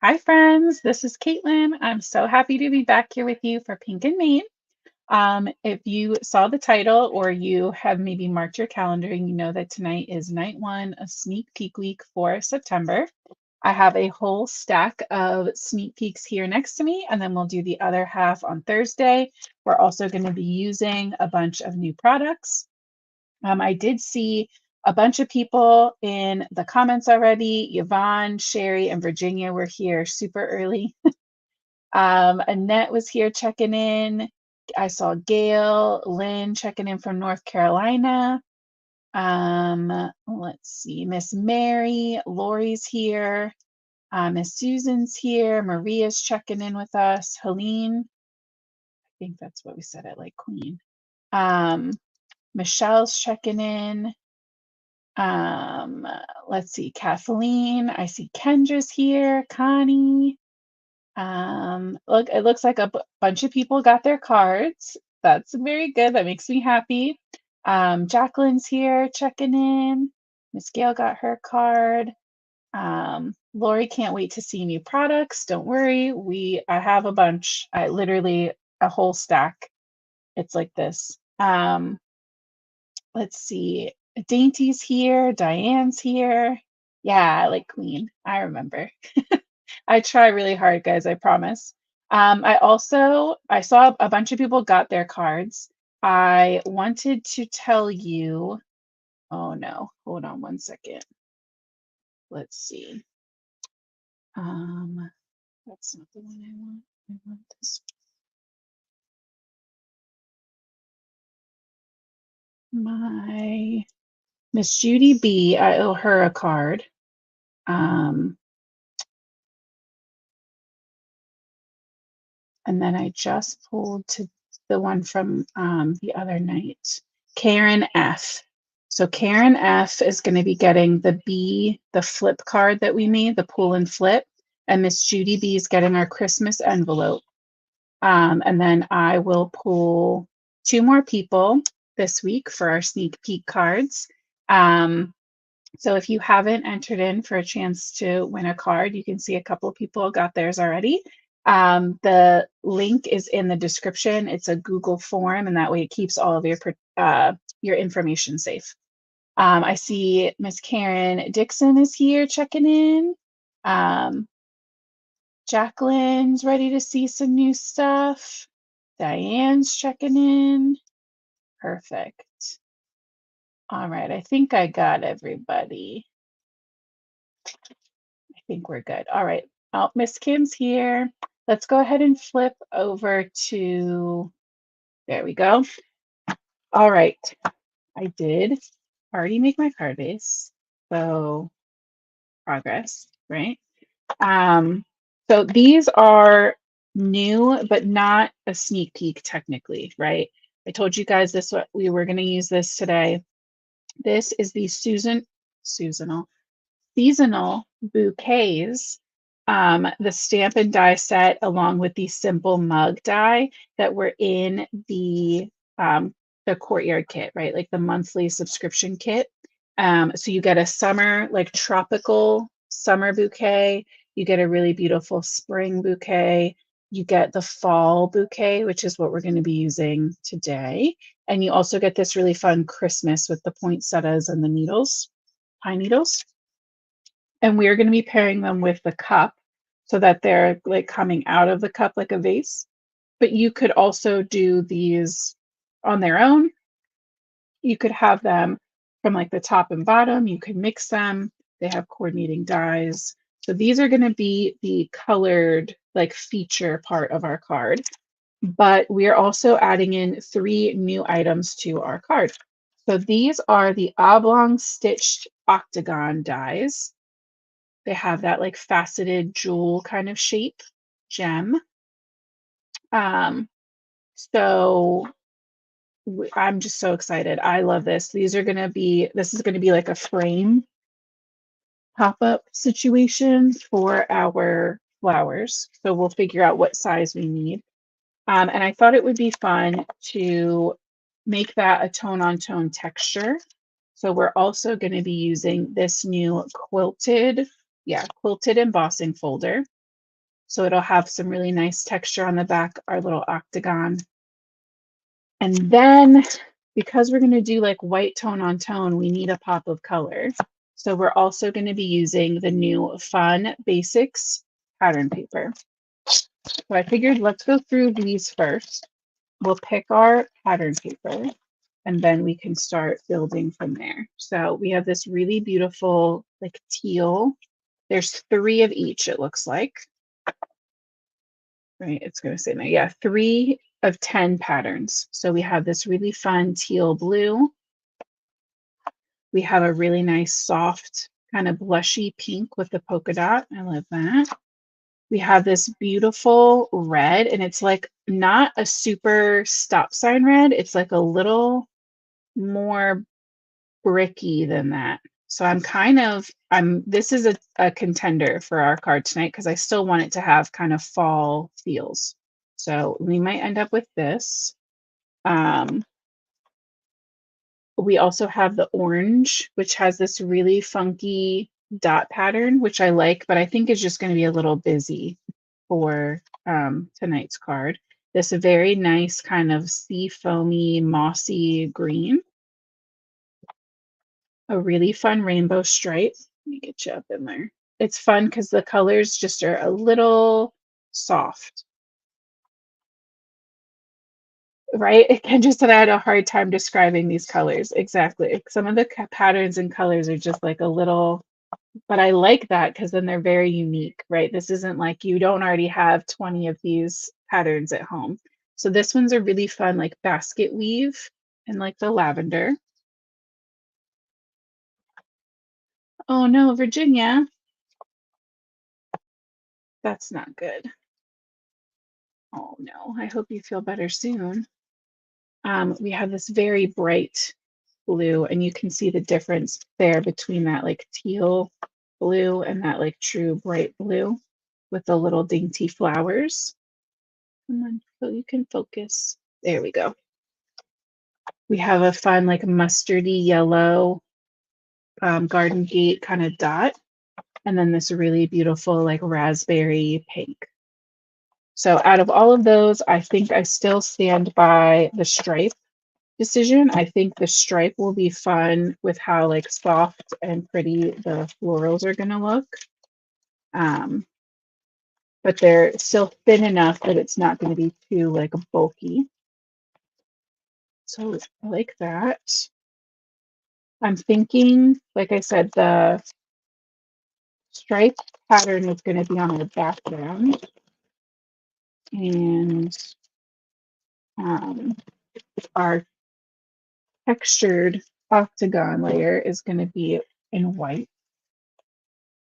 Hi, friends. This is Caitlin. I'm so happy to be back here with you for Pink and Main. If you saw the title or you have maybe marked your calendar, you know that tonight is night one of sneak peek week for September. I have a whole stack of sneak peeks here next to me, and then we'll do the other half on Thursday. We're also going to be using a bunch of new products. I did see a bunch of people in the comments already. Yvonne, Sherry, and Virginia were here super early. Annette was here checking in. I saw Gail, Lynn checking in from North Carolina. Let's see, Miss Mary, Lori's here. Miss Susan's here. Maria's checking in with us. Helene, I think that's what we said at like Queen. Michelle's checking in. Um, let's see, Kathleen. I see Kendra's here. Connie. Look, it looks like a bunch of people got their cards. That's very good. That makes me happy. Jacqueline's here checking in. Miss Gail got her card. Lori can't wait to see new products. Don't worry. I have a bunch. I literally a whole stack. It's like this. Let's see. Dainty's here. Diane's here. Yeah, like Queen. I remember. I try really hard, guys, I promise. I saw a bunch of people got their cards. I wanted to tell you, oh no, hold on one second. Let's see. That's not the one I want. I want this. My Miss Judy B, I owe her a card. And then I just pulled to the one from the other night, Karen F. So Karen F is going to be getting the flip card that we made, the pull and flip. And Miss Judy B is getting our Christmas envelope. And then I will pull two more people this week for our sneak peek cards. So if you haven't entered in for a chance to win a card, you can see a couple of people got theirs already. The link is in the description. It's a Google form, and that way it keeps all of your information safe. I see Miss Karen Dixon is here checking in. Jacqueline's ready to see some new stuff. Diane's checking in. Perfect. All right, I think I got everybody. I think we're good. All right. Oh, Miss Kim's here. Let's go ahead and flip over to, there we go. All right. I did already make my card base. So progress, right? So these are new, but not a sneak peek technically, right? I told you guys this, what we were going to use this today. This is the Seasonal Bouquets, the stamp and die set, along with the simple mug die that were in the courtyard kit, right? Like the monthly subscription kit. So you get a summer, like tropical summer bouquet. You get a really beautiful spring bouquet. You get the fall bouquet, which is what we're going to be using today. And you also get this really fun Christmas with the poinsettias and the needles, pine needles. And we're going to be pairing them with the cup so that they're like coming out of the cup like a vase. But you could also do these on their own. You could have them from like the top and bottom. You could mix them. They have coordinating dies. So these are going to be the colored like feature part of our card. But we are also adding in 3 new items to our card. So these are the Oblong stitched Octagon dies. They have that like faceted jewel kind of shape, gem. So I'm just so excited. I love this. This is going to be like a frame pop-up situation for our flowers. So we'll figure out what size we need. And I thought it would be fun to make that a tone-on-tone texture. So we're also going to be using this new quilted embossing folder. So it'll have some really nice texture on the back, our little octagon. And then because we're going to do like white tone on tone, we need a pop of color. So we're also going to be using the new Fun Basics pattern paper. So I figured let's go through these first. We'll pick our pattern paper and then we can start building from there. So we have this really beautiful like teal. There's 3 of each, it looks like. Right, it's going to say there. Yeah, 3 of 10 patterns. So we have this really fun teal blue. We have a really nice soft kind of blushy pink with the polka dot. I love that. We have this beautiful red, and it's like not a super stop sign red. It's like a little more bricky than that. So this is a contender for our card tonight because I still want it to have kind of fall feels. So we might end up with this. We also have the orange, which has this really funky dot pattern, which I like, but I think is just going to be a little busy for tonight's card. This very nice kind of sea foamy, mossy green. A really fun rainbow stripe. Let me get you up in there. It's fun because the colors just are a little soft, right? Kendra said I had a hard time describing these colors. Exactly. Some of the patterns and colors are just like a little, but I like that because then they're very unique, right? This isn't like you don't already have 20 of these patterns at home. So this one's a really fun like basket weave and like the lavender. Oh no, Virginia, that's not good. Oh no, I hope you feel better soon. We have this very bright blue, and you can see the difference there between that like teal blue and that like true bright blue with the little dainty flowers. Come on, so you can focus. There we go. We have a fun like mustardy yellow garden gate kind of dot, and then this really beautiful like raspberry pink. So out of all of those, I think I still stand by the stripe decision. I think the stripe will be fun with how like soft and pretty the florals are going to look. But they're still thin enough that it's not going to be too like bulky. So I like that. I'm thinking, like I said, the stripe pattern is going to be on the background. And our textured octagon layer is going to be in white.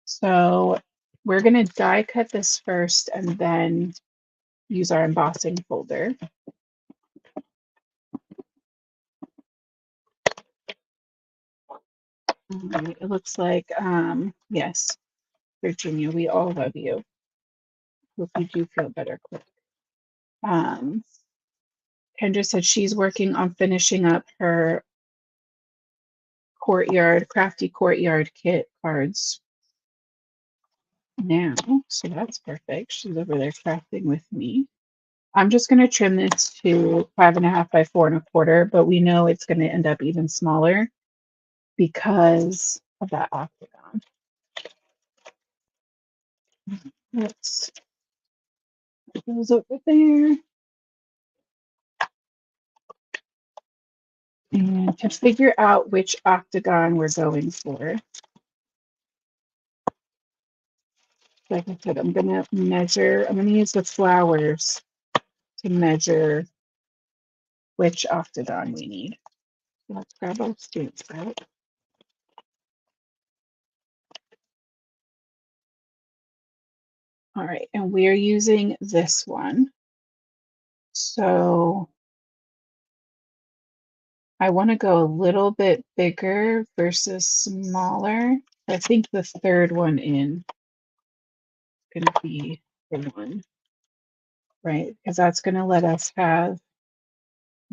So we're going to die cut this first and then use our embossing folder. All right, it looks like, yes, Virginia, we all love you. Hope you do feel better quick. Kendra said she's working on finishing up her crafty courtyard kit cards now. So that's perfect. She's over there crafting with me. I'm just going to trim this to 5.5 by 4.25, but we know it's going to end up even smaller because of that octagon. Let's put those over there. And to figure out which octagon we're going for, like I said, I'm going to use the flowers to measure which octagon we need. Let's grab our stamp set. All right, and we're using this one. So I want to go a little bit bigger versus smaller. I think the third one in is going to be the one, right? Because that's going to let us have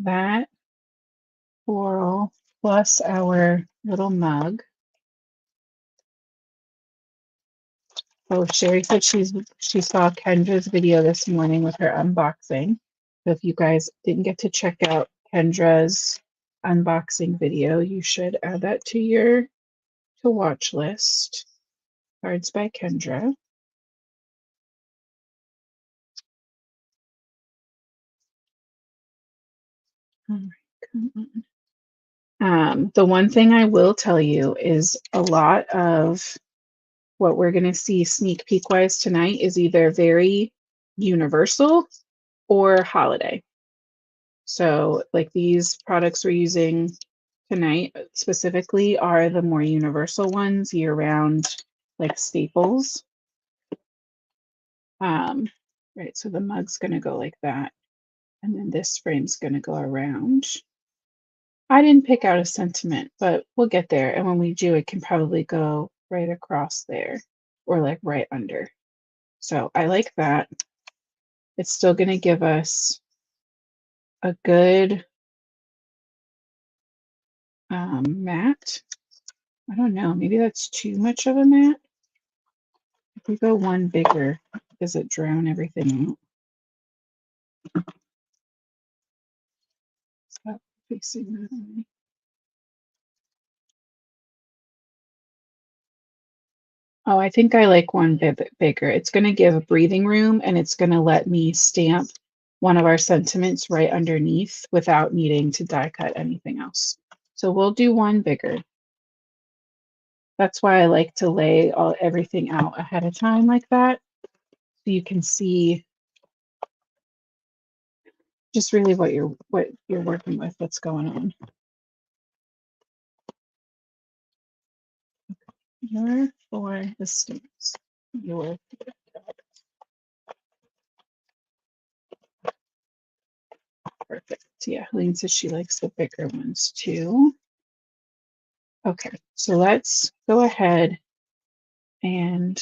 that floral plus our little mug. Oh, Sherry said she saw Kendra's video this morning with her unboxing. So if you guys didn't get to check out Kendra's unboxing video, you should add that to your to watch list. Cards by Kendra. All right, come on. The one thing I will tell you is a lot of what we're going to see sneak peek wise tonight is either very universal or holiday. So, like these products we're using tonight specifically are the more universal ones, year round, like staples. Right, so the mug's going to go like that, and then this frame's going to go around. I didn't pick out a sentiment, but we'll get there. And when we do, it can probably go right across there or like right under. So I like that. It's still going to give us a good mat. I don't know. Maybe that's too much of a mat. If we go one bigger, does it drown everything out? Stop facing that way. Oh, I think I like one bit bigger. It's going to give breathing room and it's going to let me stamp one of our sentiments right underneath without needing to die cut anything else. So we'll do one bigger. That's why I like to lay everything out ahead of time like that. So you can see just really what you're working with, what's going on. You're for the stamps. You're perfect. Yeah, Helene says she likes the bigger ones too. Okay, so let's go ahead and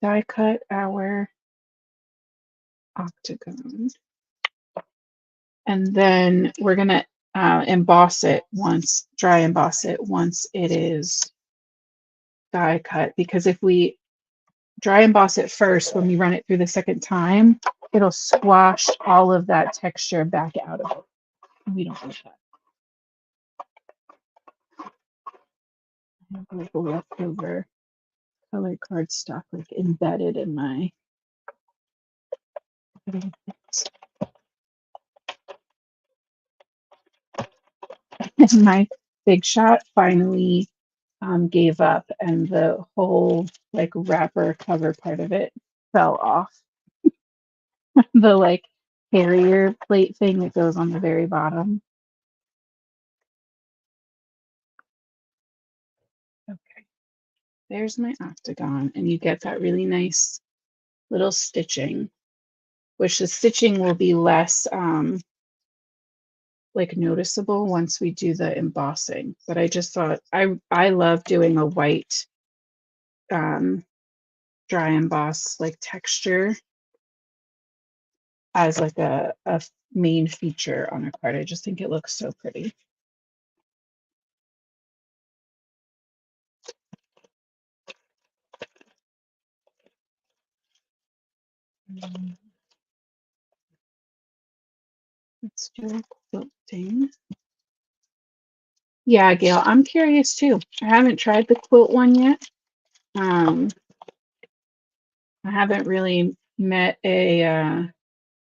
die cut our octagon. And then we're gonna emboss it once, dry emboss it once it is die cut, because if we dry emboss it first, when we run it through the second time, it'll squash all of that texture back out of it. And we don't want that. I have like a leftover color cardstock like embedded in my and my Big Shot finally gave up, and the whole like wrapper cover part of it fell off. The like carrier plate thing that goes on the very bottom. Okay, there's my octagon, and you get that really nice little stitching, which the stitching will be less like noticeable once we do the embossing. But I just thought I love doing a white dry emboss like texture as like a main feature on a card. I just think it looks so pretty. Let's do quilting. Yeah, Gail, I'm curious too. I haven't tried the quilt one yet. I haven't really met a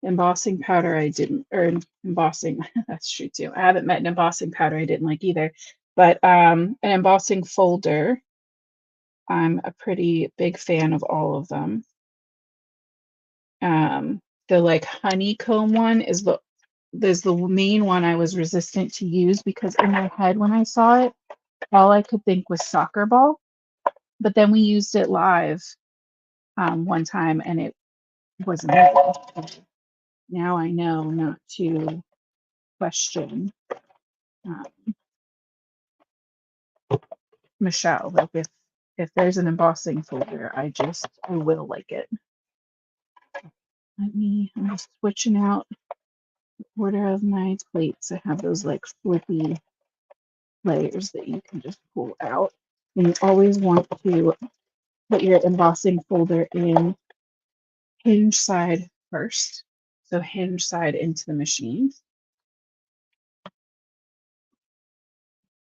embossing powder I didn't, or embossing, that's true too. I haven't met an embossing powder I didn't like either. But an embossing folder, I'm a pretty big fan of all of them. The like honeycomb one is the main one I was resistant to use, because in my head when I saw it, all I could think was soccer ball. But then we used it live one time and it was amazing. Now I know not to question um, Michelle. Like if there's an embossing folder, I will like it. I'm just switching out the order of my plates. I have those like flippy layers that you can just pull out. And you always want to put your embossing folder in hinge side first. So hinge side into the machine.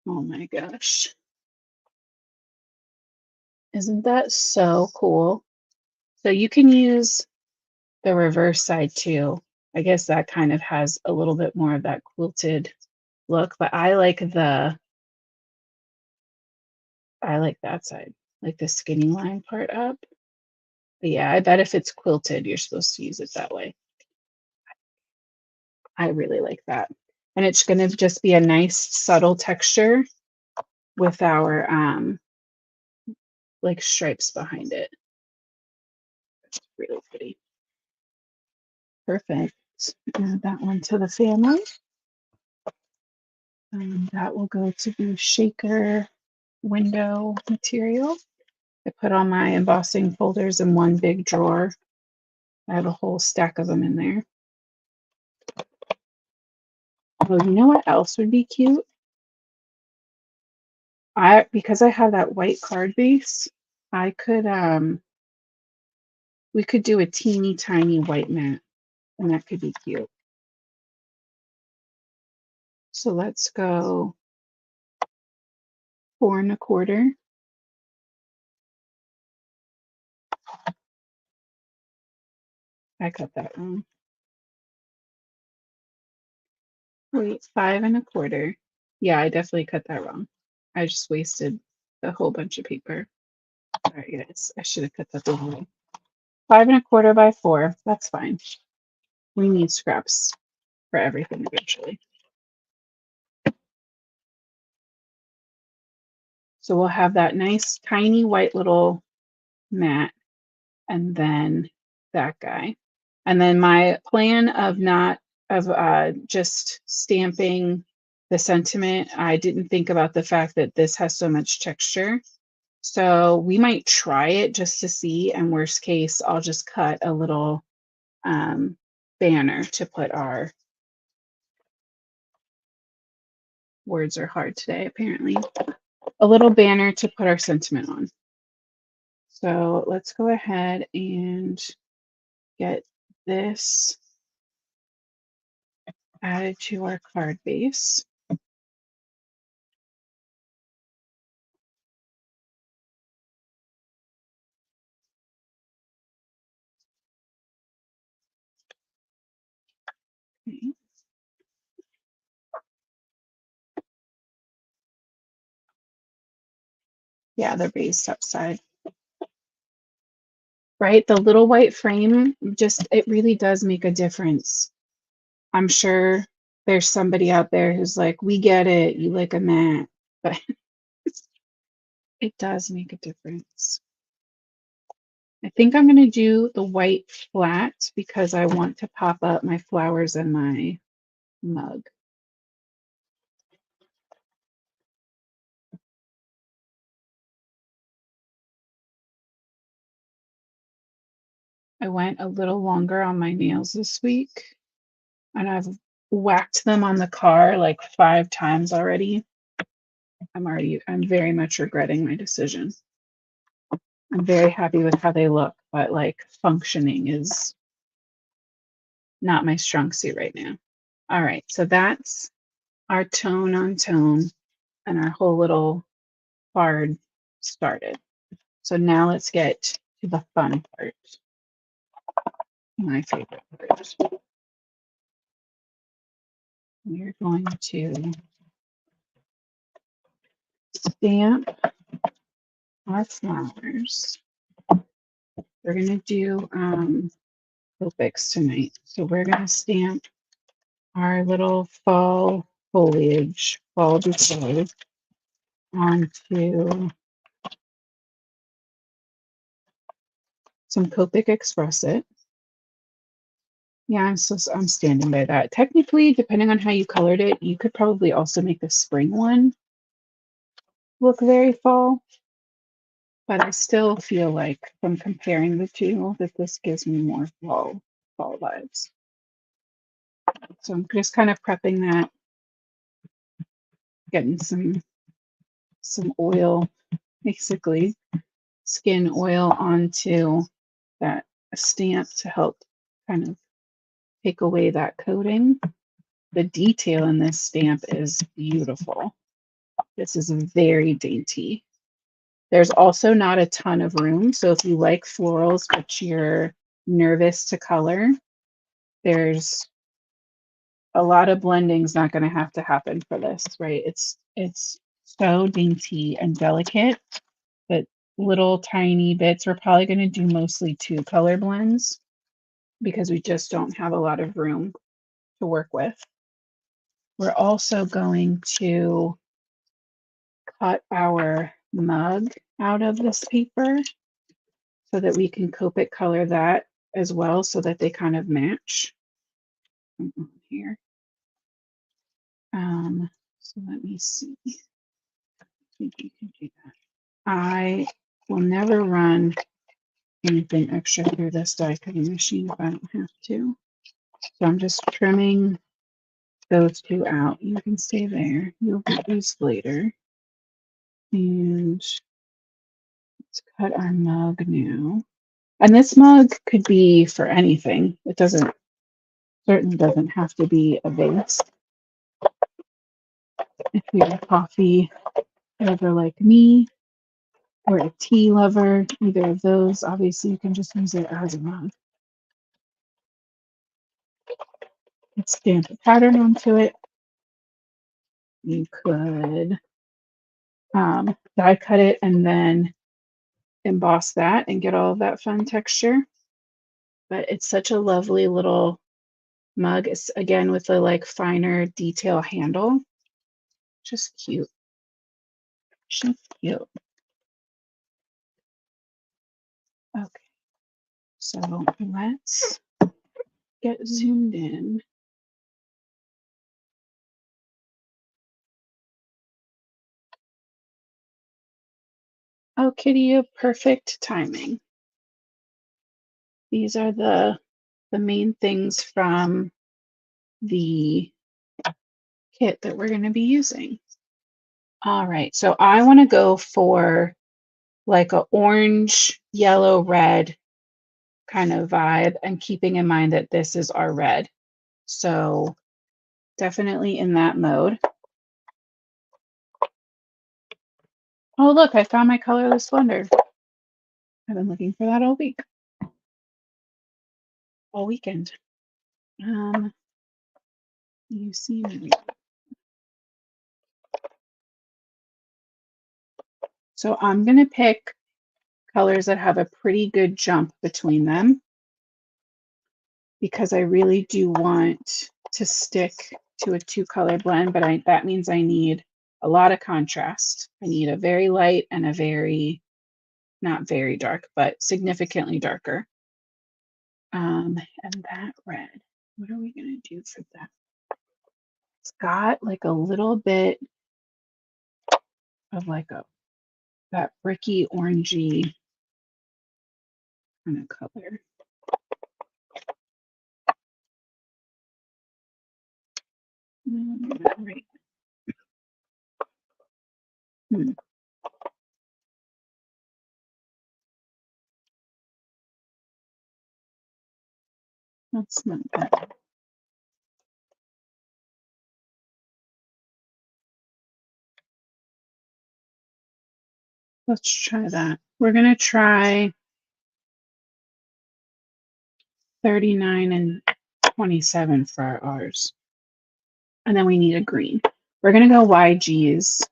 Oh my gosh. Isn't that so cool? So you can use the reverse side too. I guess that kind of has a little bit more of that quilted look, but I like that side, like the skinny line part up. But yeah, I bet if it's quilted, you're supposed to use it that way. I really like that. And it's going to just be a nice subtle texture with our like stripes behind it. It's really pretty. Perfect. Add that one to the family. And that will go to the shaker window material. I put all my embossing folders in one big drawer. I have a whole stack of them in there. Oh, you know what else would be cute? Because I have that white card base, I could we could do a teeny tiny white mat, and that could be cute. So let's go 4 1/4. I cut that wrong. Wait, 5 1/4. Yeah, I definitely cut that wrong. I just wasted a whole bunch of paper. All right, guys, I should have cut that the whole way. 5 1/4 by 4. That's fine. We need scraps for everything eventually. So we'll have that nice tiny white little mat, and then that guy. And then my plan of not of just stamping the sentiment, I didn't think about the fact that this has so much texture. So we might try it just to see, and worst case, I'll just cut a little banner to put our words are hard today, apparently. A little banner to put our sentiment on. So let's go ahead and get this added to our card base. Okay. Yeah, they're based upside. Right? The little white frame, just it really does make a difference. I'm sure there's somebody out there who's like, we get it, you like a mat, but it does make a difference. I think I'm going to do the white flat because I want to pop up my flowers in my mug. I went a little longer on my nails this week, and I've whacked them on the car like 5 times already. I'm very much regretting my decision. I'm very happy with how they look, but like functioning is not my strong suit right now. All right, so that's our tone on tone and our whole little card started. So now let's get to the fun part. My favorite part. We're going to stamp our flowers. We're going to do Copics tonight. So we're going to stamp our little fall foliage, fall bouquet onto some Copic Express It. Yeah, I'm standing by that. Technically, depending on how you colored it, you could probably also make the spring one look very fall. But I still feel like from comparing the two that this gives me more fall vibes. So I'm just kind of prepping that, getting some oil basically skin oil onto that stamp to help kind of take away that coating. The detail in this stamp is beautiful. This is very dainty. There's also not a ton of room. So if you like florals, but you're nervous to color, there's a lot of blending's not going to have to happen for this, right? It's so dainty and delicate that little tiny bits. We're probably going to do mostly 2-color blends because we just don't have a lot of room to work with. We're also going to cut our mug out of this paper so that we can Copic color that as well so that they kind of match here. So let me see. I think you can do that. I will never run anything extra through this die cutting machine if I don't have to. So I'm just trimming those 2 out. You can stay there. You'll get these later. And let's cut our mug now. And this mug could be for anything. It certainly doesn't have to be a vase. If you're a coffee lover like me or a tea lover, either of those, obviously you can just use it as a mug. Let's stamp a pattern onto it. You could die cut it and then emboss that and get all of that fun texture. But it's such a lovely little mug. It's again with the like finer detail handle. Just cute. Just cute. Okay. So let's get zoomed in. Oh, Kitty, you have perfect timing. These are the main things from the kit that we're going to be using. All right, so I want to go for like a orange, yellow, red kind of vibe, and keeping in mind that this is our red. So definitely in that mode. Oh, look, I found my colorless splendor. I've been looking for that all week. All weekend. You see me. So I'm going to pick colors that have a pretty good jump between them because I really do want to stick to a 2-color blend, but that means I need a lot of contrast. I need a very light and a very, not very dark, but significantly darker. And that red, what are we going to do for that? It's got like a little bit of like that bricky orangey kind of color. Right. That's not bad. Let's try that. We're going to try 39 and 27 for ours. And then we need a green. We're going to go YGs.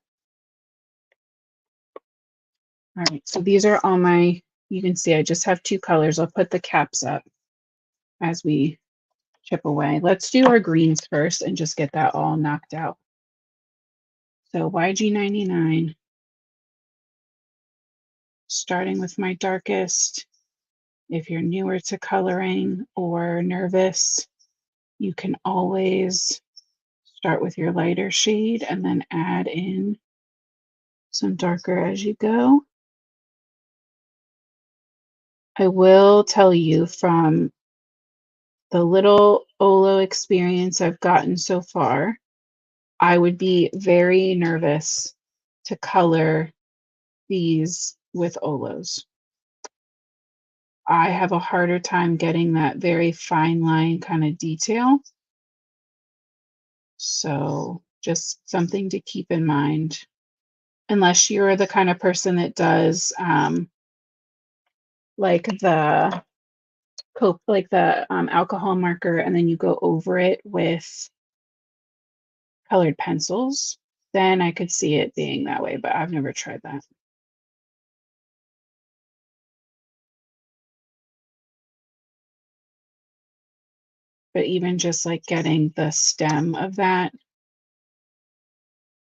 All right, so these are all you can see I just have 2 colors. I'll put the caps up as we chip away. Let's do our greens first and just get that all knocked out. So YG 99, starting with my darkest. If you're newer to coloring or nervous, you can always start with your lighter shade and then add in some darker as you go. I will tell you from the little Olo experience I've gotten so far, I would be very nervous to color these with Olos. I have a harder time getting that very fine line kind of detail. So just something to keep in mind. Unless you're the kind of person that does like the like the alcohol marker, and then you go over it with colored pencils, then I could see it being that way, but I've never tried that. But even just like getting the stem of that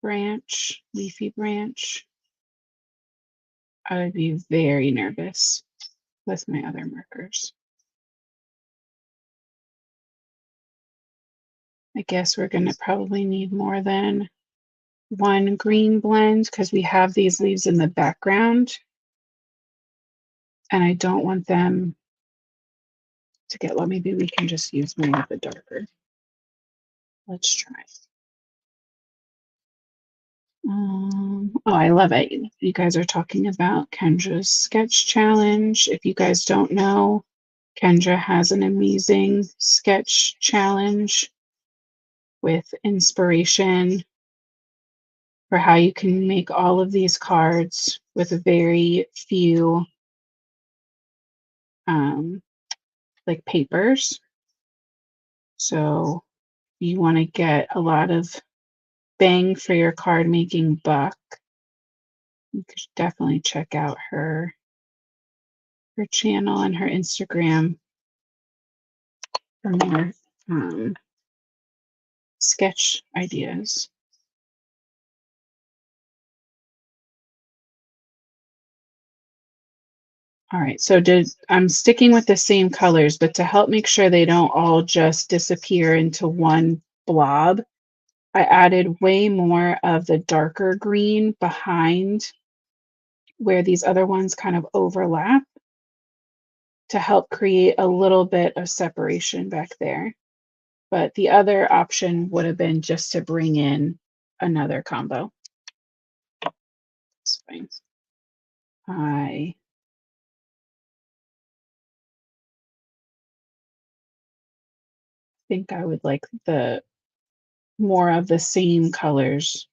branch, leafy branch, I would be very nervous with my other markers. I guess we're going to probably need more than one green blend because we have these leaves in the background and I don't want them to get, well, maybe we can just use more of the darker. Let's try. Oh, I love it. You guys are talking about Kendra's sketch challenge. If you guys don't know, Kendra has an amazing sketch challenge with inspiration for how you can make all of these cards with very few like papers. So you want to get a lot of bang for your card making buck. You could definitely check out her channel and her Instagram for more sketch ideas. All right, so I'm sticking with the same colors, but to help make sure they don't all just disappear into one blob, I added way more of the darker green behind where these other ones kind of overlap to help create a little bit of separation back there. But the other option would have been just to bring in another combo. It's fine. I think I would like the more of the same colors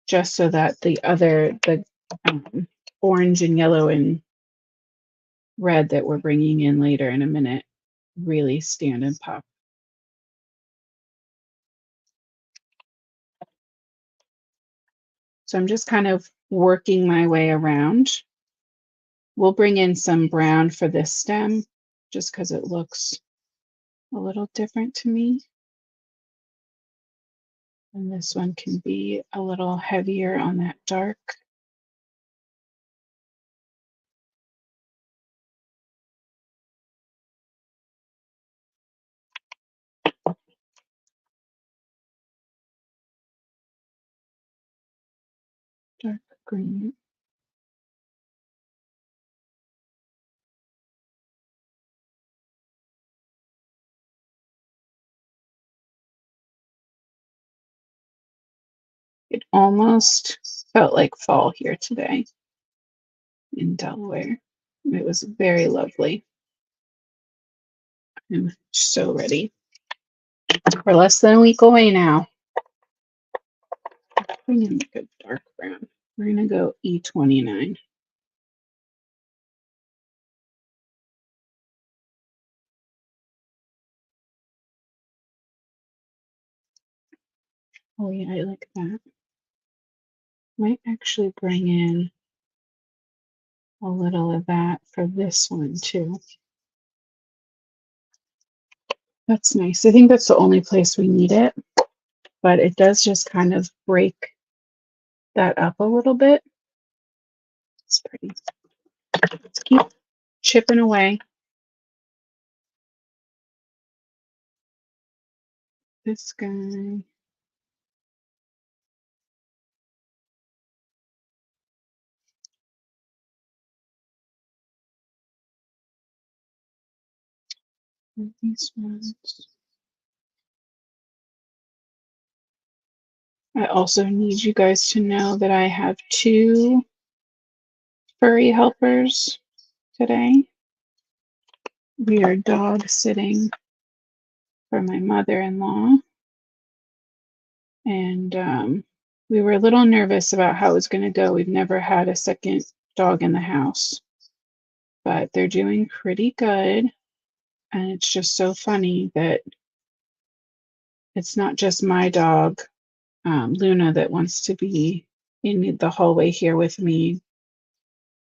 just so that the orange and yellow and red that we're bringing in later in a minute really stand and pop. So I'm just kind of working my way around. We'll bring in some brown for this stem just because it looks a little different to me. And this one can be a little heavier on that dark. Dark green. It almost felt like fall here today in Delaware. It was very lovely. I'm so ready. We're less than a week away now. Bring in like a dark brown. We're gonna go E29. Oh yeah, I like that. Might actually bring in a little of that for this one too. That's nice. I think that's the only place we need it, but it does just kind of break that up a little bit. It's pretty. Let's keep chipping away. This guy. These ones. I also need you guys to know that I have two furry helpers today. We are dog sitting for my mother-in-law, and we were a little nervous about how it was going to go. We've never had a second dog in the house, but they're doing pretty good. And it's just so funny that it's not just my dog, Luna, that wants to be in the hallway here with me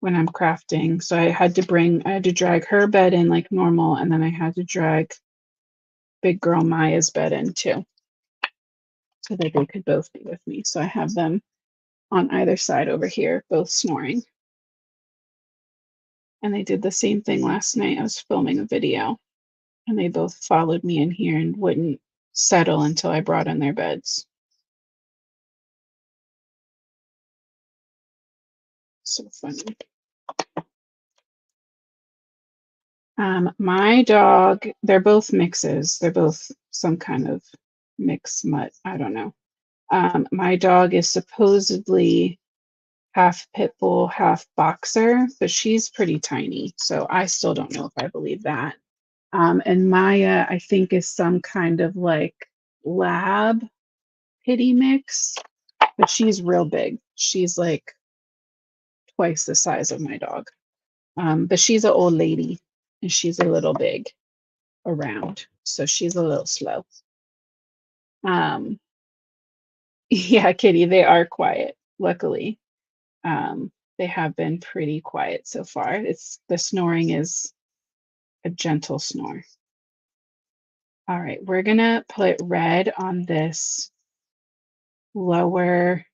when I'm crafting. So I had to drag her bed in like normal, and then I had to drag big girl Maya's bed in too, so that they could both be with me. So I have them on either side over here, both snoring. And they did the same thing last night. I was filming a video, and they both followed me in here and wouldn't settle until I brought in their beds. So funny. My dog, they're both mixes. They're both some kind of mix mutt. I don't know. My dog is supposedly half pit bull, half boxer, but she's pretty tiny. So I still don't know if I believe that. And Maya, I think, is some kind of like lab pitty mix, but she's real big. She's like twice the size of my dog. But she's an old lady and she's a little big around. So she's a little slow. Um, yeah, Kitty, they are quiet, luckily. They have been pretty quiet so far. It's the snoring is a gentle snore. All right, we're gonna put red on this lower.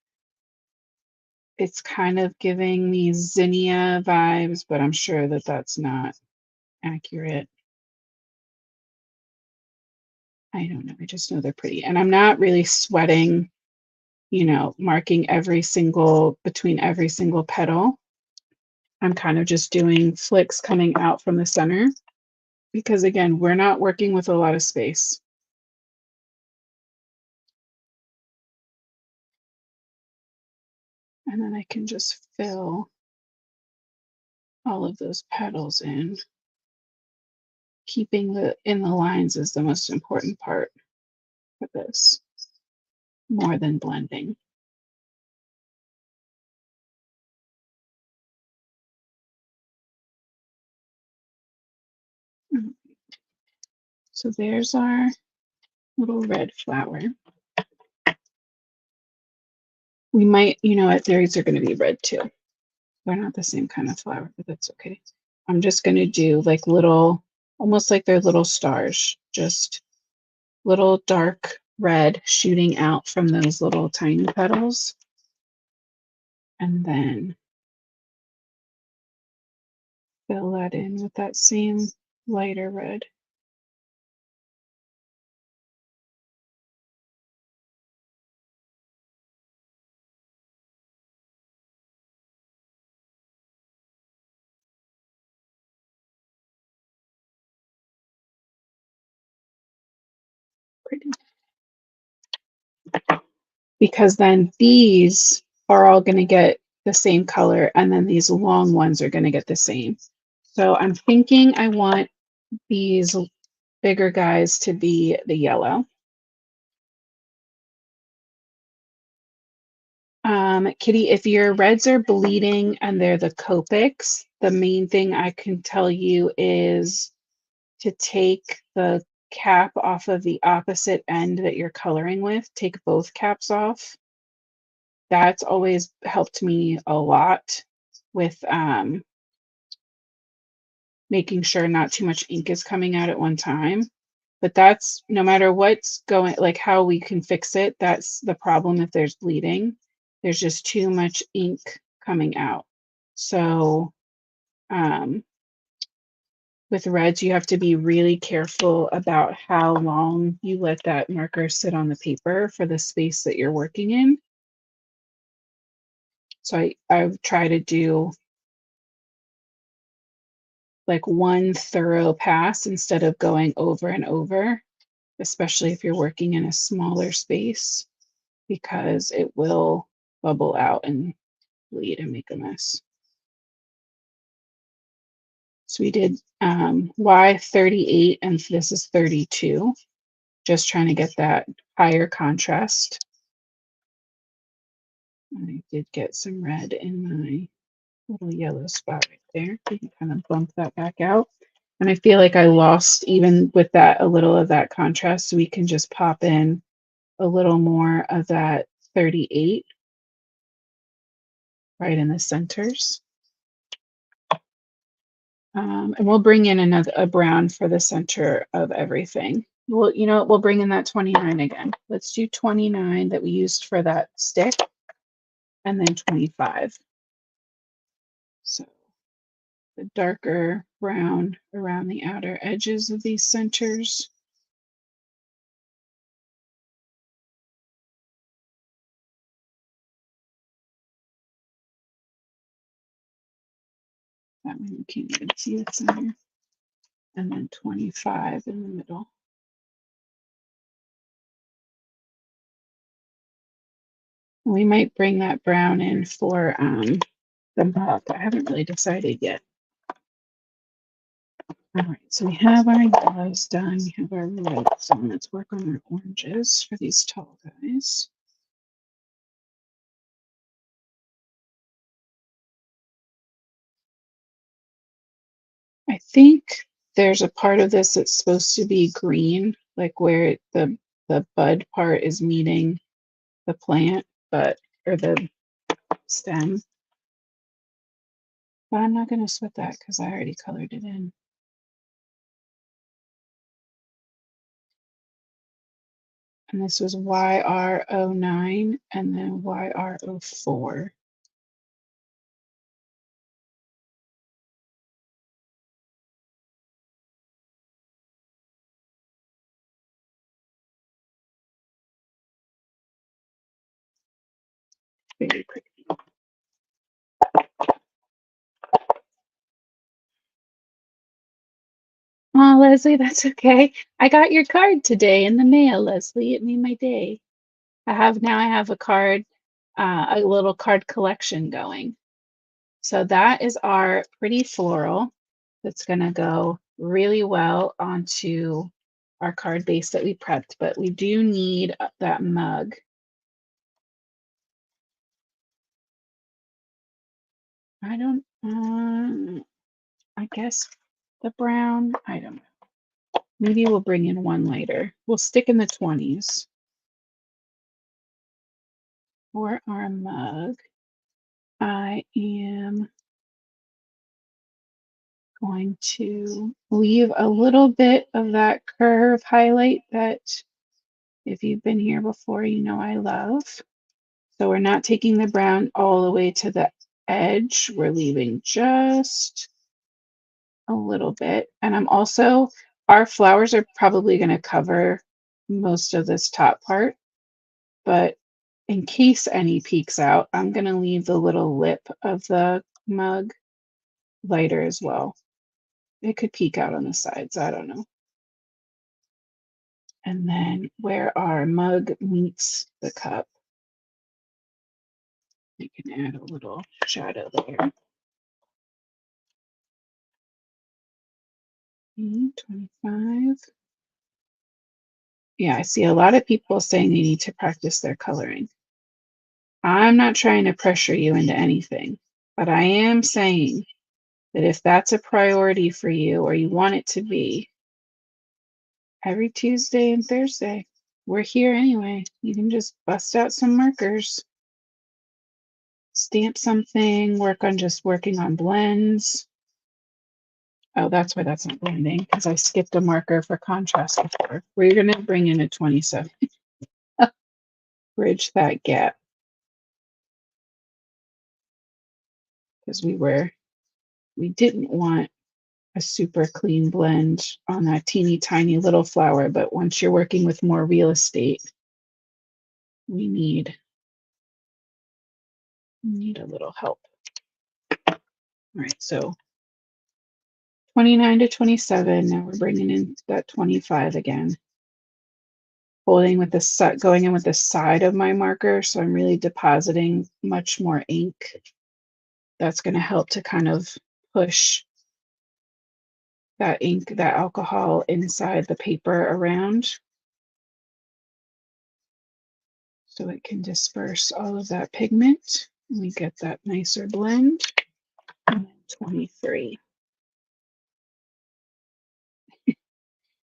It's kind of giving me zinnia vibes, but I'm sure that that's not accurate. I don't know. I just know they're pretty. And I'm not really sweating, marking between every single petal. I'm kind of just doing flicks coming out from the center because, again, we're not working with a lot of space. And then I can just fill all of those petals in. Keeping in the lines is the most important part for this, more than blending. So there's our little red flower. We might, these are going to be red too. They're not the same kind of flower, but that's okay. I'm just going to do like little, almost like they're little stars, just little dark red shooting out from those little tiny petals. And then fill that in with that same lighter red. Pretty. Because then these are all going to get the same color, and then these long ones are going to get the same. So I'm thinking I want these bigger guys to be the yellow. Kitty, if your reds are bleeding and they're the Copics, the main thing I can tell you is to take the cap off of the opposite end that you're coloring with. Take both caps off. That's always helped me a lot with making sure not too much ink is coming out at one time. But that's no matter what's going, like how we can fix it, that's the problem. If there's bleeding, there's just too much ink coming out. So with reds, you have to be really careful about how long you let that marker sit on the paper for the space that you're working in. So I try to do like one thorough pass instead of going over and over, especially if you're working in a smaller space, because it will bubble out and bleed and make a mess. So we did Y 38 and this is 32. Just trying to get that higher contrast. I did get some red in my little yellow spot right there. You can kind of bump that back out. And I feel like I lost even with that a little of that contrast. So we can just pop in a little more of that 38 right in the centers. And we'll bring in a brown for the center of everything. Well, you know what? We'll bring in that 29 again. Let's do 29 that we used for that stick and then 25. So the darker brown around the outer edges of these centers. That one you can't even see the center. And then 25 in the middle. We might bring that brown in for the mug. I haven't really decided yet. All right, so we have our yellows done. We have our reds done. Let's work on our oranges for these tall guys. I think there's a part of this that's supposed to be green, like where the bud part is meeting the plant, but or the stem. But I'm not going to sweat that because I already colored it in. And this was YR09 and then YR04. Very pretty. Oh, Leslie, that's okay. I got your card today in the mail, Leslie. It made my day. I have a card, a little card collection going. So that is our pretty floral that's going to go really well onto our card base that we prepped, but we do need that mug. I don't, I guess the brown, I don't know. Maybe we'll bring in one later. We'll stick in the 20s for our mug. I am going to leave a little bit of that curve highlight that if you've been here before, you know I love. So we're not taking the brown all the way to the edge. We're leaving just a little bit. And I'm also, our flowers are probably going to cover most of this top part, but in case any peeks out, I'm going to leave the little lip of the mug lighter as well. It could peek out on the sides, I don't know. And then where our mug meets the cup, you can add a little shadow there. 25. Yeah, I see a lot of people saying they need to practice their coloring. I'm not trying to pressure you into anything, but I am saying that if that's a priority for you or you want it to be, every Tuesday and Thursday, we're here anyway. You can just bust out some markers, stamp something, work on just working on blends. Oh, that's why that's not blending, because I skipped a marker for contrast before. We're going to bring in a 27. Bridge that gap. Because we didn't want a super clean blend on that teeny tiny little flower, but once you're working with more real estate, we need a little help. All right, so 29 to 27. Now we're bringing in that 25 again. Holding with the set, going in with the side of my marker, so I'm really depositing much more ink. That's going to help to kind of push that ink, that alcohol inside the paper around so it can disperse all of that pigment. And we get that nicer blend. And then 23.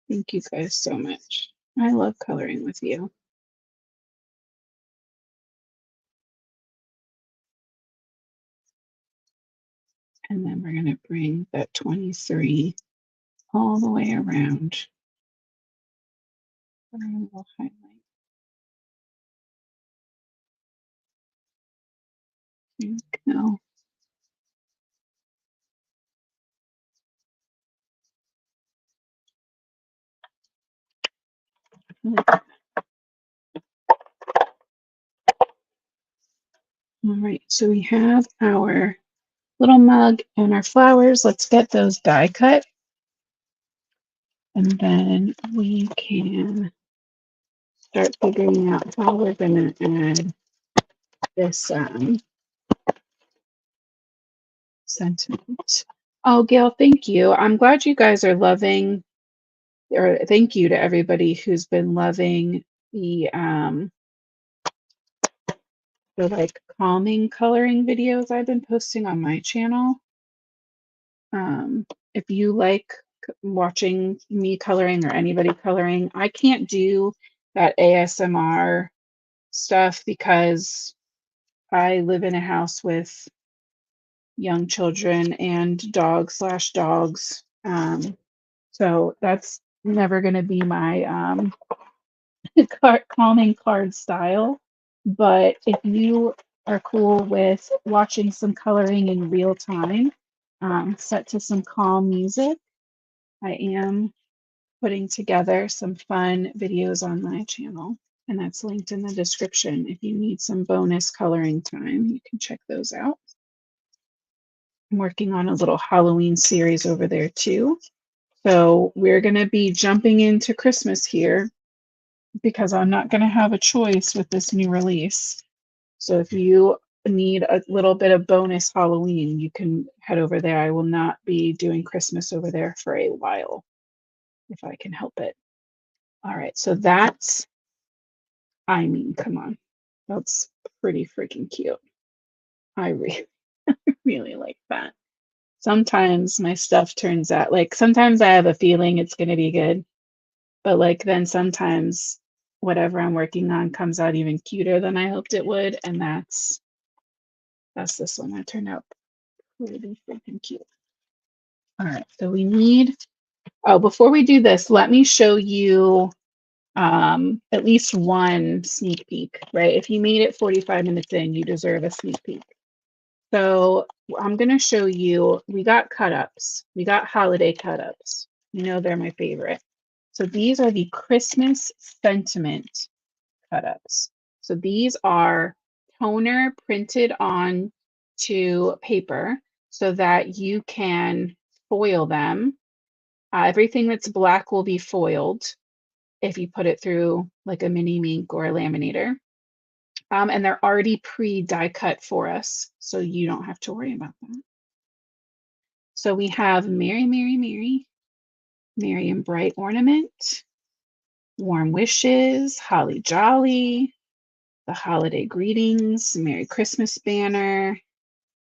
Thank you guys so much. I love coloring with you. And then we're going to bring that 23 all the way around. We'll highlight. No. All right, so we have our little mug and our flowers. Let's get those die cut. And then we can start figuring out how we're going to add this sentiment. Oh, Gail, thank you. I'm glad you guys are loving, or thank you to everybody who's been loving the like calming coloring videos I've been posting on my channel. If you like watching me coloring or anybody coloring, I can't do that ASMR stuff because I live in a house with young children and dogs. So that's never going to be my calming card style. But if you are cool with watching some coloring in real time, set to some calm music, I am putting together some fun videos on my channel. And that's linked in the description. If you need some bonus coloring time, you can check those out. I'm working on a little Halloween series over there too. So we're going to be jumping into Christmas here because I'm not going to have a choice with this new release. So if you need a little bit of bonus Halloween, you can head over there. I will not be doing Christmas over there for a while if I can help it. All right, so that's, I mean, come on. That's pretty freaking cute. I really, really like that. Sometimes my stuff turns out, like sometimes I have a feeling it's going to be good, but like then sometimes whatever I'm working on comes out even cuter than I hoped it would, and that's this one. That turned out pretty freaking cute. All right, so we need, oh, before we do this, let me show you at least one sneak peek, right? If you made it 45 minutes in, you deserve a sneak peek. So I'm going to show you, we got cut-ups. We got holiday cut-ups. You know, they're my favorite. So these are the Christmas sentiment cut-ups. So these are toner printed on to paper so that you can foil them. Everything that's black will be foiled if you put it through like a mini ink or a laminator. And they're already pre-die cut for us, so you don't have to worry about that. So we have Merry, Merry, Merry, Merry and Bright Ornament, Warm Wishes, Holly Jolly, the Holiday Greetings, Merry Christmas Banner,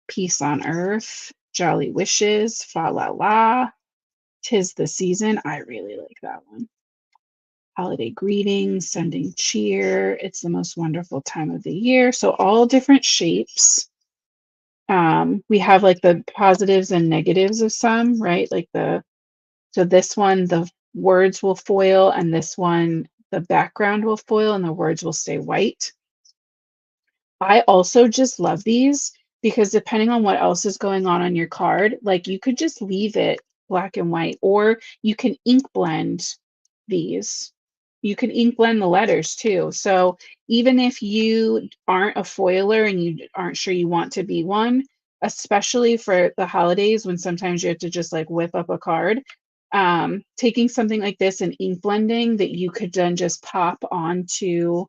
Peace on Earth, Jolly Wishes, Fa La La, Tis the Season. I really like that one. Holiday Greetings, Sending Cheer, It's the Most Wonderful Time of the Year. So all different shapes. We have like the positives and negatives of some, right? Like so this one, the words will foil, and this one, the background will foil and the words will stay white. I also just love these because depending on what else is going on your card, like you could just leave it black and white, or you can ink blend these. You can ink blend the letters too. So even if you aren't a foiler and you aren't sure you want to be one, especially for the holidays when sometimes you have to just like whip up a card, taking something like this and ink blending that you could then just pop onto,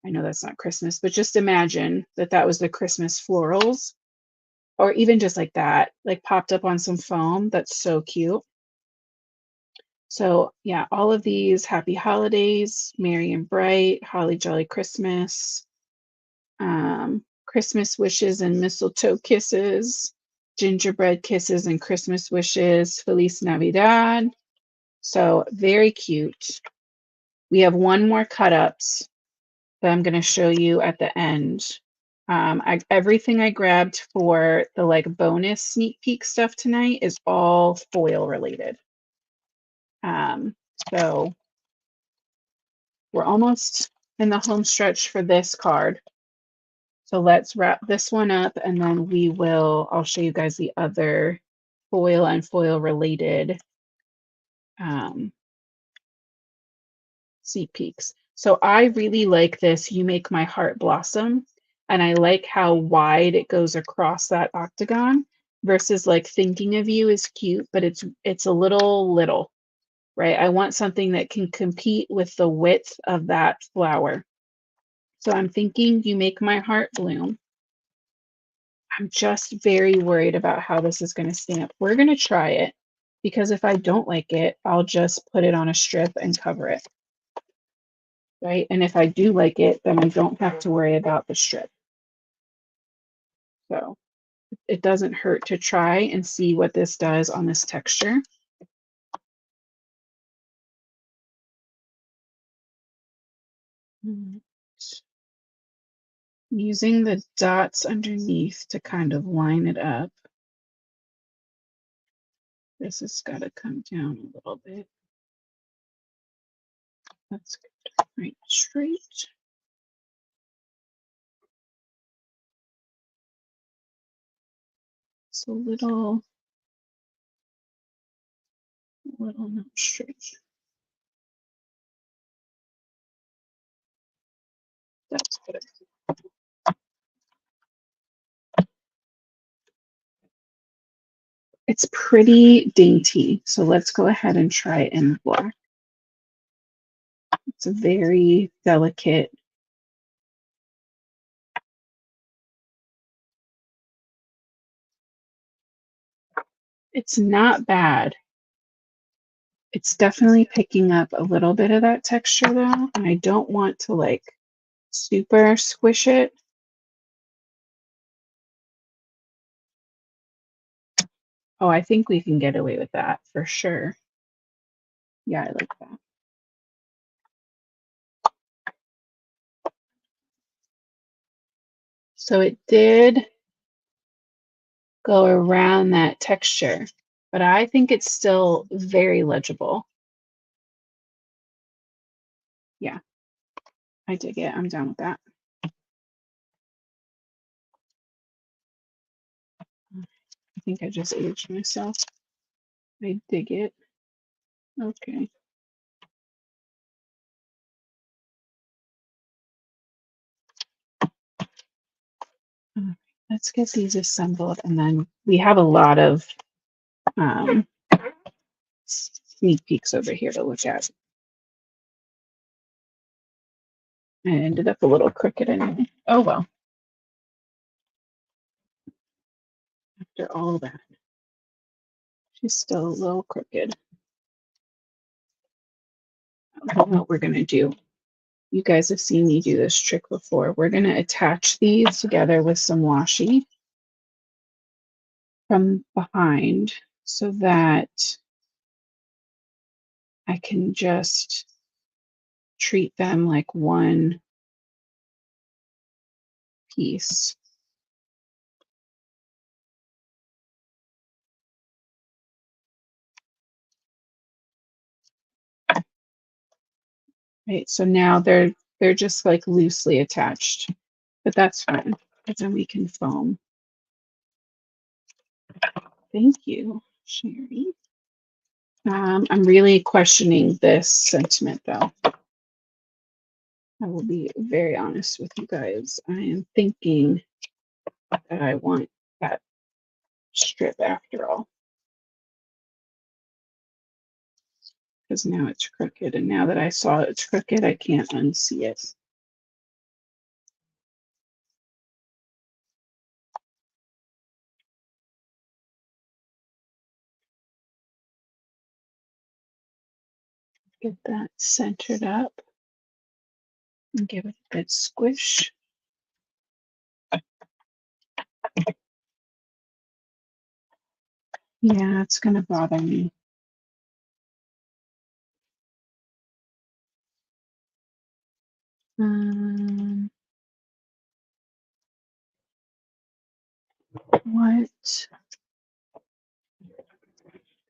I know that's not Christmas, but just imagine that that was the Christmas florals, or even just like that, like popped up on some foam. That's so cute. So yeah, all of these happy holidays, merry and bright, holly jolly Christmas, Christmas wishes and mistletoe kisses, gingerbread kisses and Christmas wishes, Feliz Navidad. So very cute. We have one more cut ups that I'm going to show you at the end. Everything I grabbed for the like bonus sneak peek stuff tonight is all foil related. Um, so we're almost in the home stretch for this card. So let's wrap this one up and then I'll show you guys the other foil and foil related um, sneak peeks. So I really like this You Make My Heart Blossom. And I like how wide it goes across that octagon versus like Thinking of You is cute, but it's a little, right? I want something that can compete with the width of that flower. So I'm thinking You Make My Heart Bloom. I'm just very worried about how this is going to stamp. We're going to try it because if I don't like it, I'll just put it on a strip and cover it. Right? And if I do like it, then I don't have to worry about the strip. So it doesn't hurt to try and see what this does on this texture. Using the dots underneath to kind of line it up. This has got to come down a little bit. That's good. Right, straight. It's a little not straight. That's good. It's pretty dainty, so let's go ahead and try it in black. It's a very delicate. It's not bad. It's definitely picking up a little bit of that texture though, and I don't want to like super squish it. Oh, I think we can get away with that for sure. Yeah, I like that. So it did go around that texture, but I think it's still very legible. Yeah, I dig it. I'm down with that. I think I just aged myself. I dig it. Okay. All right, let's get these assembled, and then we have a lot of um, sneak peeks over here to look at. I ended up a little crooked anyway. Oh well. After all that, she's still a little crooked. I don't know what we're gonna do. You guys have seen me do this trick before. We're gonna attach these together with some washi from behind so that I can just treat them like one piece. Right, so now they're just like loosely attached, but that's fine because then we can foam. Thank you, Sherry. I'm really questioning this sentiment though. I will be very honest with you guys. I am thinking that I want that strip after all. Because now it's crooked, and now that I saw it's crooked, I can't unsee it. Get that centered up and give it a good squish. Yeah, it's going to bother me. What?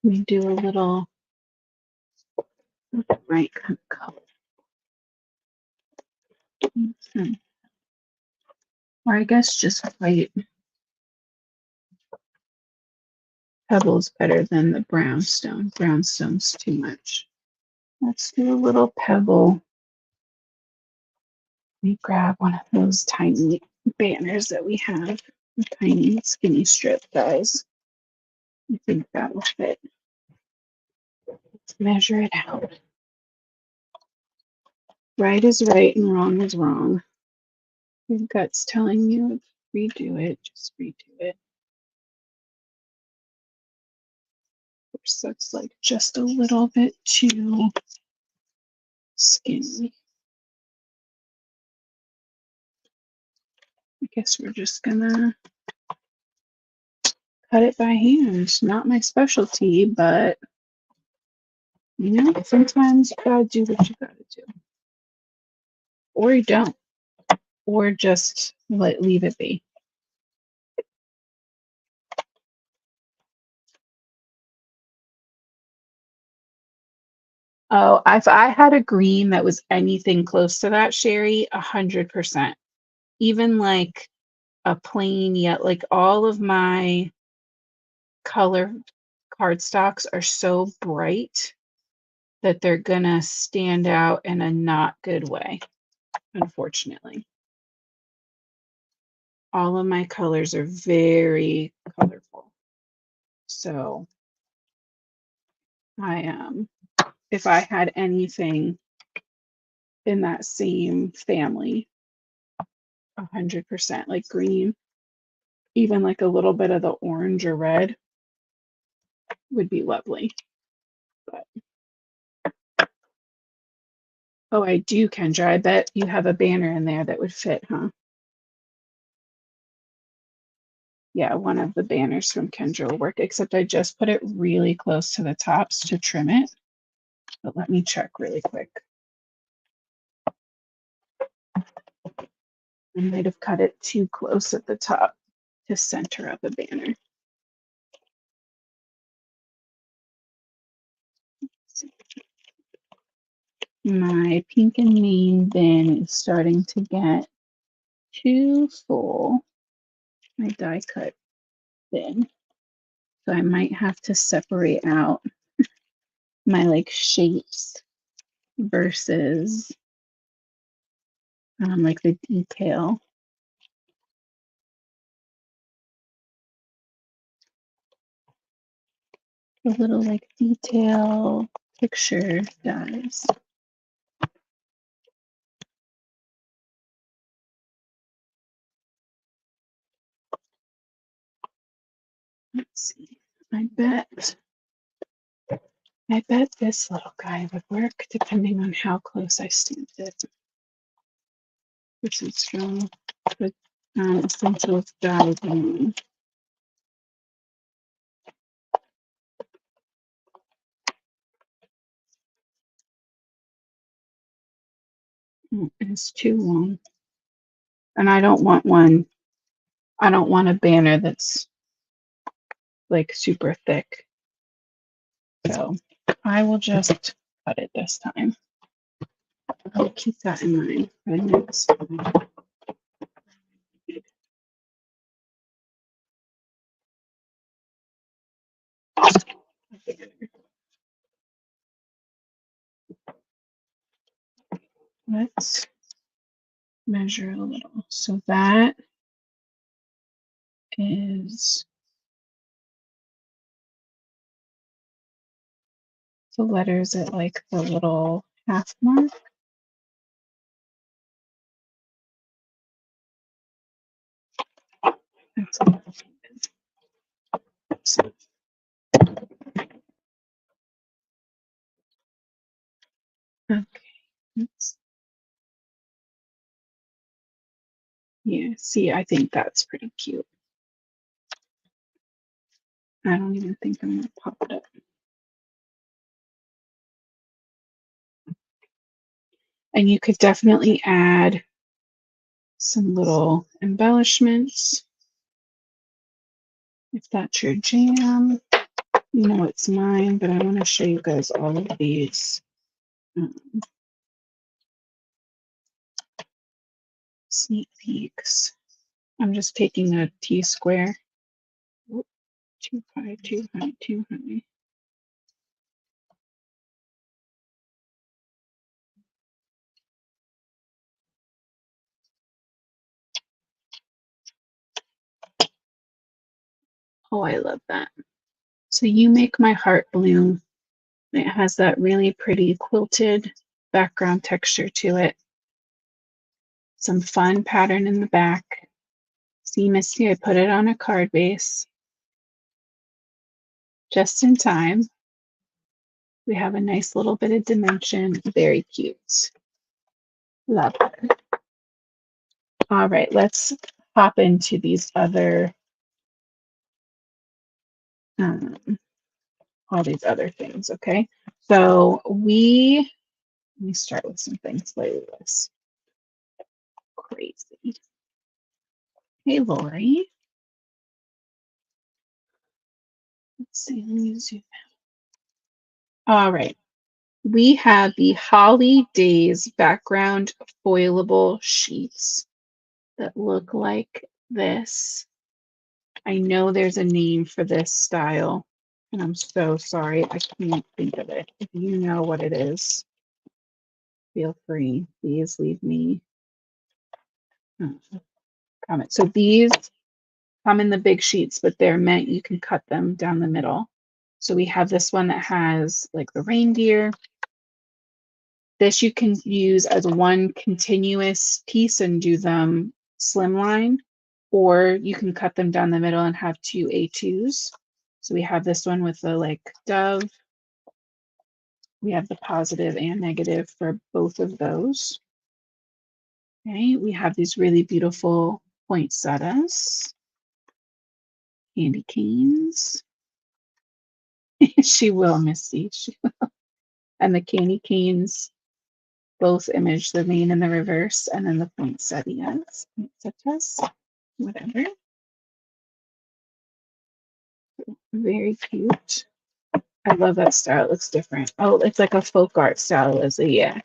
We do a little right kind of color. Or I guess just white pebbles better than the brownstone. Brownstone's too much. Let's do a little pebble. Let me grab one of those tiny banners that we have, the tiny skinny strip guys. I think that will fit. Let's measure it out. Right is right and wrong is wrong. Your gut's telling you to redo it, just redo it. Of course, that's like just a little bit too skinny. I guess we're just gonna cut it by hand. Not my specialty, but you know, sometimes you gotta do what you gotta do. Or you don't. Or just leave it be. Oh, if I had a green that was anything close to that, Sherry, 100%. Even like a plain yet, like all of my color cardstocks are so bright that they're gonna stand out in a not good way, unfortunately. All of my colors are very colorful. So if I had anything in that same family, 100% like green, even like a little bit of the orange or red would be lovely. But oh, I do, Kendra. I bet you have a banner in there that would fit, huh? Yeah, one of the banners from Kendra will work, except I just put it really close to the tops to trim it. But let me check really quick. I might have cut it too close at the top to center up a banner. My pink and main bin is starting to get too full. My die cut bin. So I might have to separate out my like shapes versus like the detail. The little like detail picture dies. Let's see. I bet this little guy would work depending on how close I stamped it. This is from the Essentials Die Set. It's too long. And I don't want a banner that's like super thick. So I will just cut it this time. I'll keep that in mind for the next time. Let's measure a little. So that is the letters at like the little half mark. That's Okay. Yeah, see, I think that's pretty cute. I don't even think I'm gonna pop it up. And you could definitely add some little embellishments if that's your jam. You know it's mine, but I want to show you guys all of these um, sneak peeks. I'm just taking a T-square. Oop, too high, too high, too high. Oh, I love that. So you make my heart bloom. It has that really pretty quilted background texture to it. Some fun pattern in the back. See, Misty, I put it on a card base just in time. We have a nice little bit of dimension. Very cute. Love it. All right, let's hop into these other, um, all these other things, okay? So let me start with some things like this. Crazy. Hey, Lori. Let's see, let me zoom. All right. We have the Holly Days background foilable sheets that look like this. I know there's a name for this style, and I'm so sorry. I can't think of it. If you know what it is, feel free. Please leave me a comment. So these come in the big sheets, but they're meant you can cut them down the middle. So we have this one that has like the reindeer. This you can use as one continuous piece and do them slimline, or you can cut them down the middle and have two A2s. So we have this one with the like dove. We have the positive and negative for both of those. Okay, we have these really beautiful poinsettias, candy canes. She will, Missy. And the candy canes both image the main and the reverse, and then the poinsettias, whatever. Very cute. I love that style. It looks different. Oh, it's like a folk art style, Lizzie. Yeah.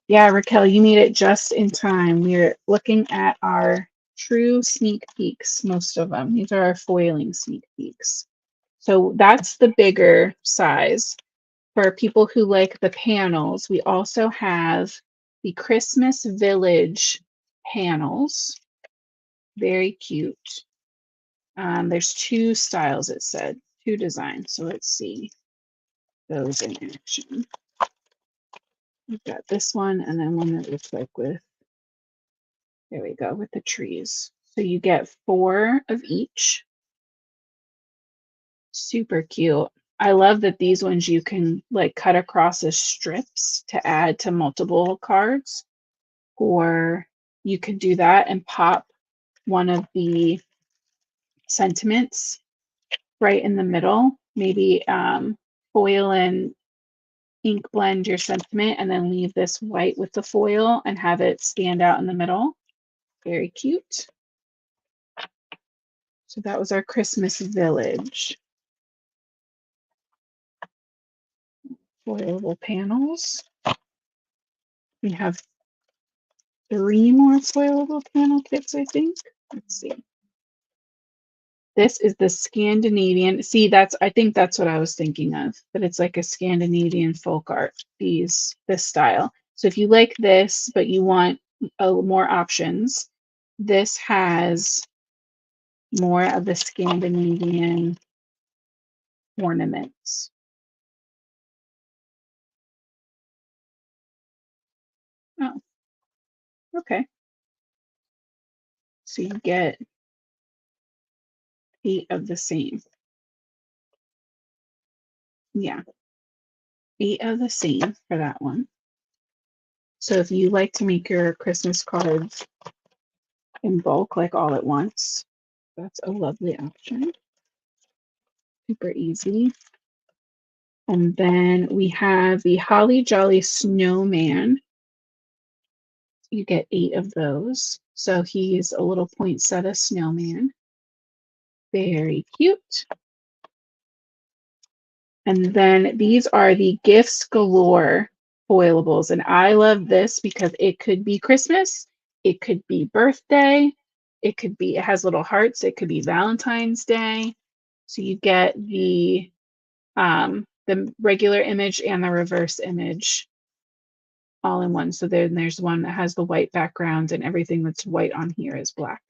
Yeah, Raquel, you made it just in time. We're looking at our true sneak peeks, most of them. These are our foiling sneak peeks. So that's the bigger size. For people who like the panels, we also have the Christmas Village panels. Very cute. There's two styles, it said, two designs. So let's see those in action. We've got this one and then one that looks like with, there we go, with the trees. So you get 4 of each. Super cute. I love that these ones you can like cut across as strips to add to multiple cards, or you could do that and pop one of the sentiments right in the middle. Maybe foil and ink blend your sentiment and then leave this white with the foil and have it stand out in the middle. Very cute. So that was our Christmas Village. Foilable panels. We have 3 more foilable panel kits, I think. Let's see. This is the Scandinavian. See, I think that's what I was thinking of, that it's like a Scandinavian folk art, this style. So if you like this, but you want more options, this has more of the Scandinavian ornaments. Oh, okay. So you get 8 of the same. Yeah, 8 of the same for that one. So if you like to make your Christmas cards in bulk, like all at once, that's a lovely option. Super easy. And then we have the Holly Jolly Snowman. You get 8 of those. So he's a little poinsettia snowman. Very cute. And then these are the Gifts Galore foilables. And I love this because it could be Christmas, it could be birthday, it has little hearts, it could be Valentine's Day. So you get the regular image and the reverse image all in one. So then there's one that has the white background and everything that's white on here is black.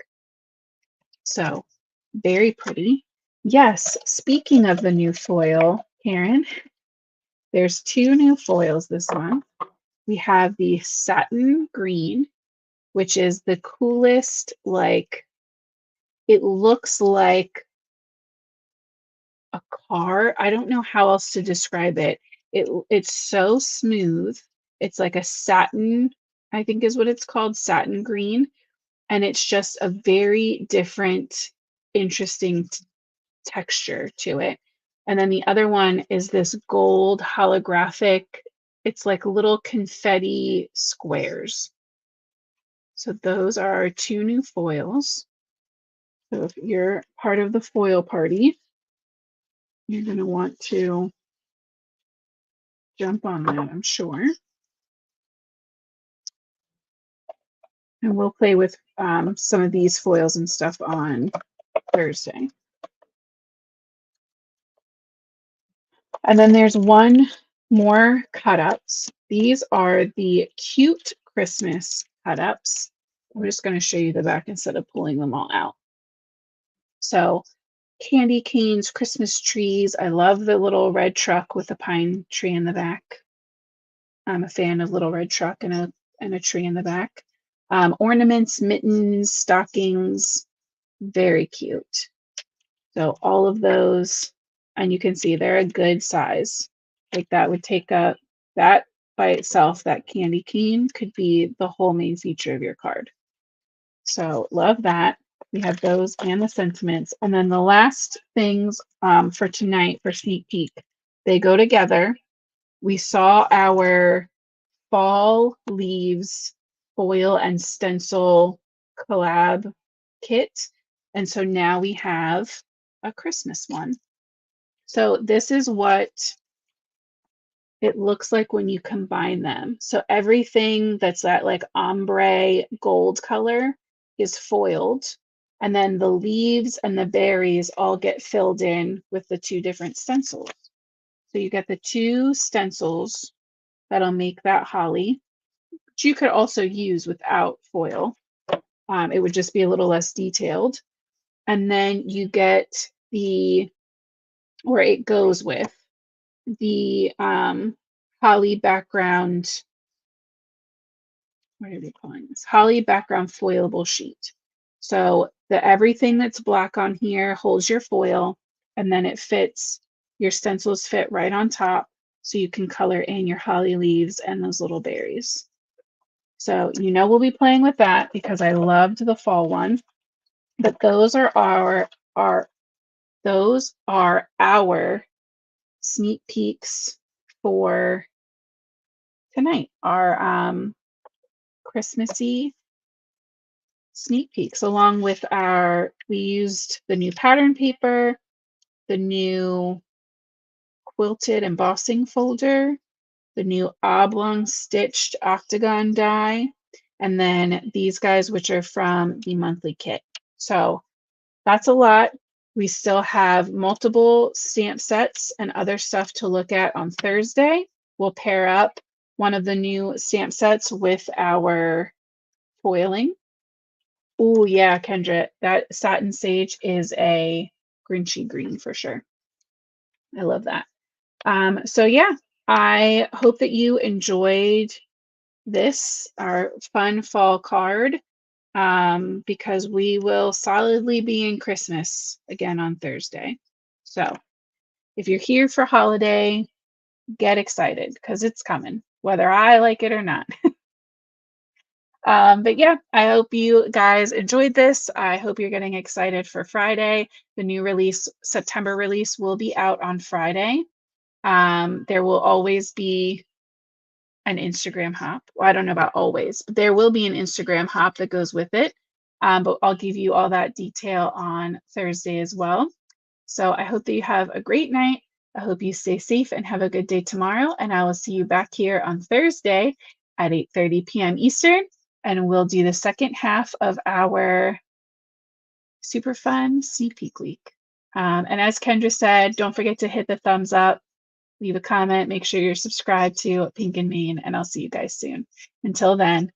So very pretty. Yes, speaking of the new foil, Karen, there's 2 new foils this month. We have the satin green, which is the coolest, like, it looks like a car. I don't know how else to describe it. It's so smooth. It's like a satin, I think is what it's called, satin green. And it's just a very different, interesting texture to it. And then the other one is this gold holographic. It's like little confetti squares. So those are our 2 new foils. So if you're part of the foil party, you're going to want to jump on that, I'm sure. And we'll play with some of these foils and stuff on Thursday. And then there's one more cut-ups. These are the cute Christmas cut-ups. I'm just going to show you the back instead of pulling them all out. So candy canes, Christmas trees. I love the little red truck with a pine tree in the back. I'm a fan of little red truck and a tree in the back. Ornaments, mittens, stockings, very cute. So all of those, and you can see they're a good size. Like that would take up, that by itself, that candy cane could be the whole main feature of your card. So love that. We have those and the sentiments. And then the last things for tonight for sneak peek, they go together. We saw our fall leaves foil and stencil collab kit. And so now we have a Christmas one. So this is what it looks like when you combine them. So everything that's that like ombre gold color is foiled. And then the leaves and the berries all get filled in with the 2 different stencils. So you get the 2 stencils that'll make that holly, which you could also use without foil. It would just be a little less detailed. And then you get the, or it goes with the holly background, what are we calling this? Holly background foilable sheet. So everything that's black on here holds your foil, and then it fits, your stencils fit right on top, so you can color in your holly leaves and those little berries. So we'll be playing with that because I loved the fall one. But those are our sneak peeks for tonight, our Christmassy sneak peeks, along with we used the new pattern paper, the new quilted embossing folder, the new oblong stitched Octagon die, and then these guys, which are from the monthly kit. So that's a lot. We still have multiple stamp sets and other stuff to look at on Thursday. We'll pair up one of the new stamp sets with our foiling. Oh yeah, Kendra, that satin sage is a Grinchy green for sure. I love that. So yeah, I hope that you enjoyed this, our fun fall card, because we will solidly be in Christmas again on Thursday. So if you're here for holiday, get excited because it's coming, whether I like it or not. But yeah, I hope you guys enjoyed this. I hope you're getting excited for Friday. The new release, September release, will be out on Friday. There will always be an Instagram hop. Well, I don't know about always, but there will be an Instagram hop that goes with it. But I'll give you all that detail on Thursday as well. So I hope that you have a great night. I hope you stay safe and have a good day tomorrow. And I will see you back here on Thursday at 8:30 p.m. Eastern. And we'll do the second half of our super fun sneak peek week. And as Kendra said, don't forget to hit the thumbs up, leave a comment, make sure you're subscribed to Pink and Main, and I'll see you guys soon. Until then,